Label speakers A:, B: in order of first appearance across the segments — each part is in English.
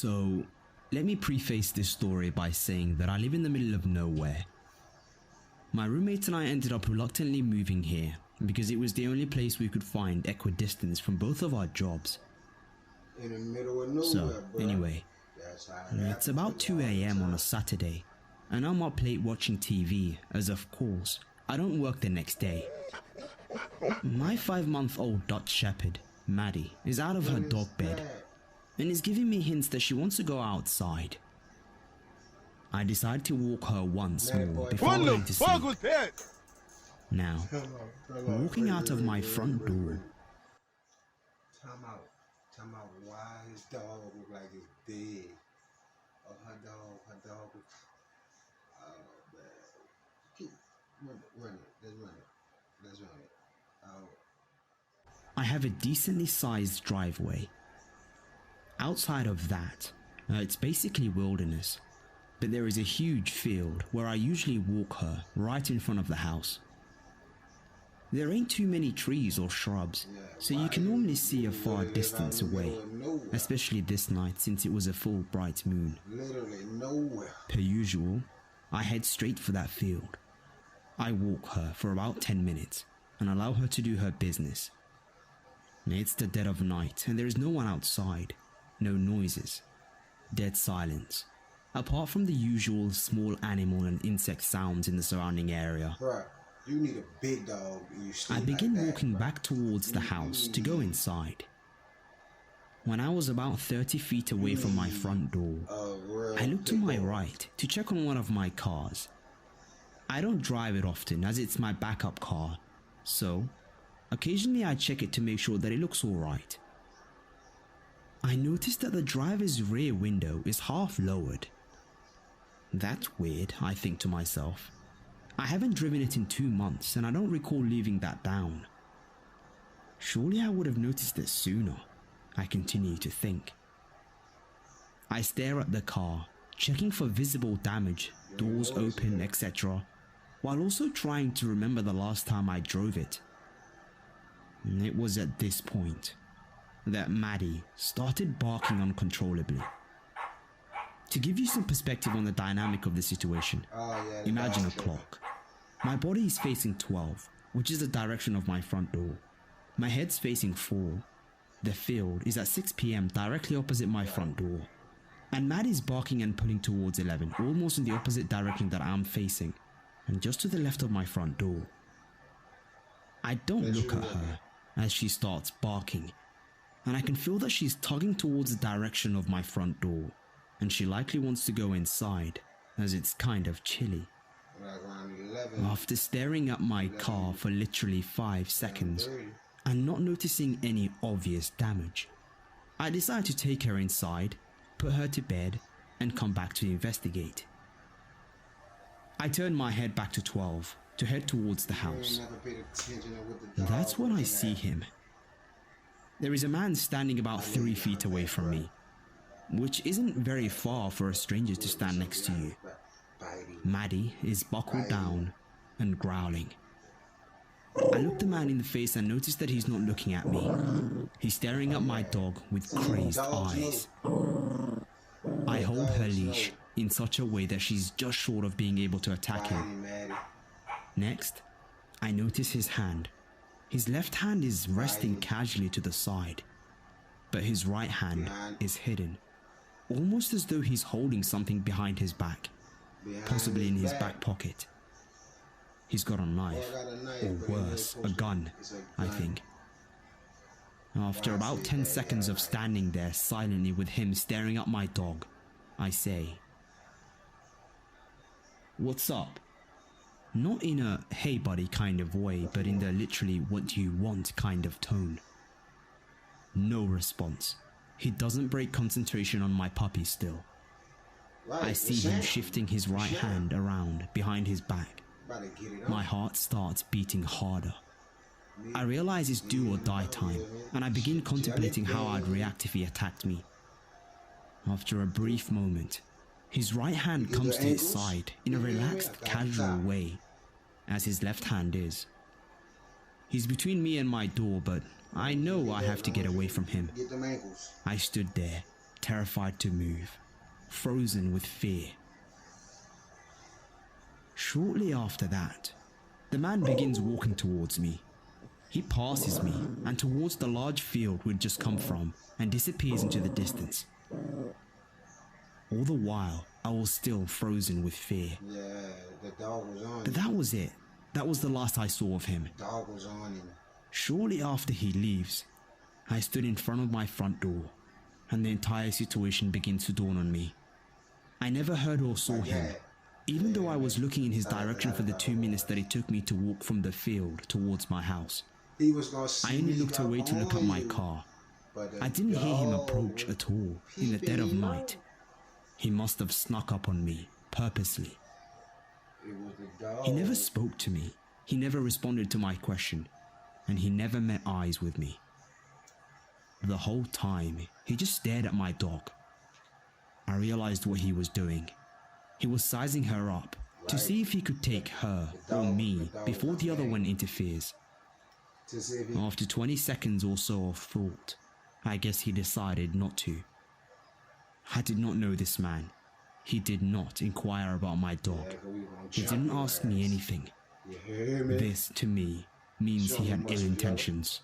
A: So, let me preface this story by saying that I live in the middle of nowhere. My roommates and I ended up reluctantly moving here because it was the only place we could find equidistance from both of our jobs.
B: In the middle of nowhere,
A: So,
B: bro.
A: anyway, it's about 2 AM on a Saturday, and I'm up late watching TV, as of course, I don't work the next day. My 5-month-old Dutch Shepherd, Maddie, is out of her dog bed, and is giving me hints that she wants to go outside. I decide to walk her once more before going to sleep. Now, walking out of my front door.
B: Time out. Why his dog look like it's dead? Oh, her dog. Oh, man. Keep run it. Let's run it. Oh.
A: I have a decently sized driveway. Outside of that, it's basically wilderness, but there is a huge field where I usually walk her right in front of the house. There ain't too many trees or shrubs, so you can normally see a far distance away, especially this night since it was a full bright moon.
B: Literally nowhere.
A: Per usual, I head straight for that field. I walk her for about 10 minutes and allow her to do her business. It's the dead of night and there is no one outside, no noises, dead silence, apart from the usual small animal and insect sounds in the surrounding area.
B: Bruh, you need a big dog.
A: I begin walking back towards the house to go inside. When I was about 30 feet away from my front door, I look to my right to check on one of my cars. I don't drive it often as it's my backup car, so occasionally I check it to make sure that it looks alright. I noticed that the driver's rear window is half lowered. That's weird, I think to myself. I haven't driven it in 2 months and I don't recall leaving that down. Surely I would have noticed it sooner, I continue to think. I stare at the car, checking for visible damage, doors open, etc., while also trying to remember the last time I drove it. It was at this point that Maddie started barking uncontrollably. To give you some perspective on the dynamic of the situation, imagine a clock. My body is facing 12, which is the direction of my front door. My head's facing 4. The field is at 6 PM directly opposite my front door. And Maddie's barking and pulling towards 11, almost in the opposite direction that I'm facing, and just to the left of my front door. I don't look at her as she starts barking, and I can feel that she's tugging towards the direction of my front door, and she likely wants to go inside as it's kind of chilly. After staring at my car for literally 5 seconds and not noticing any obvious damage, I decide to take her inside, put her to bed, and come back to investigate. I turn my head back to 12 to head towards the house. That's when I see him. There is a man standing about 3 feet away from me, which isn't very far for a stranger to stand next to you. Maddie is buckled down and growling. I look the man in the face and notice that he's not looking at me. He's staring at my dog with crazed eyes. I hold her leash in such a way that she's just short of being able to attack him. Next, I notice his hand. His left hand is resting casually to the side, but his right hand is hidden, almost as though he's holding something behind his back, possibly in his back pocket. He's got a knife, or worse, a gun, I think. After about 10 seconds of standing there silently with him staring at my dog, I say, "What's up?" Not in a "hey buddy" kind of way, but in the literally "what do you want" kind of tone. No response. He doesn't break concentration on my puppy still. I see him shifting his right hand around behind his back. My heart starts beating harder. I realize it's do or die time, and I begin contemplating how I'd react if he attacked me. After a brief moment, his right hand comes to his side in a relaxed, casual way, as his left hand is. He's between me and my door, but I know I have to get away from him. I stood there, terrified to move, frozen with fear. Shortly after that, the man begins walking towards me. He passes me and towards the large field we'd just come from and disappears into the distance. All the while, I was still frozen with fear.
B: Yeah, the dog was on
A: But that was it. That was the last I saw of him.
B: The dog was on him.
A: Shortly after he leaves, I stood in front of my front door, and the entire situation begins to dawn on me. I never heard or saw him, even though I was looking in his direction for the 2 minutes that it took me to walk from the field towards my house. I only looked away to look at my car. I didn't hear him approach at all in the dead of night. He must have snuck up on me purposely. He never spoke to me. He never responded to my question, and he never met eyes with me. The whole time, he just stared at my dog. I realized what he was doing. He was sizing her up to see if he could take her or me before the other one interferes. After 20 seconds or so of thought, I guess he decided not to. I did not know this man. He did not inquire about my dog. He didn't ask me anything. This, to me, means he had ill intentions.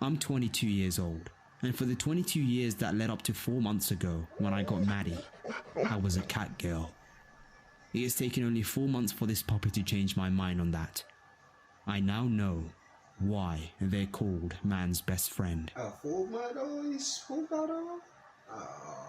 A: I'm 22 years old, and for the 22 years that led up to 4 months ago when I got Maddie, I was a cat girl. It has taken only 4 months for this puppy to change my mind on that. I now know why they're called man's best friend.
B: A 4 month old? He's spooked out on? Oh.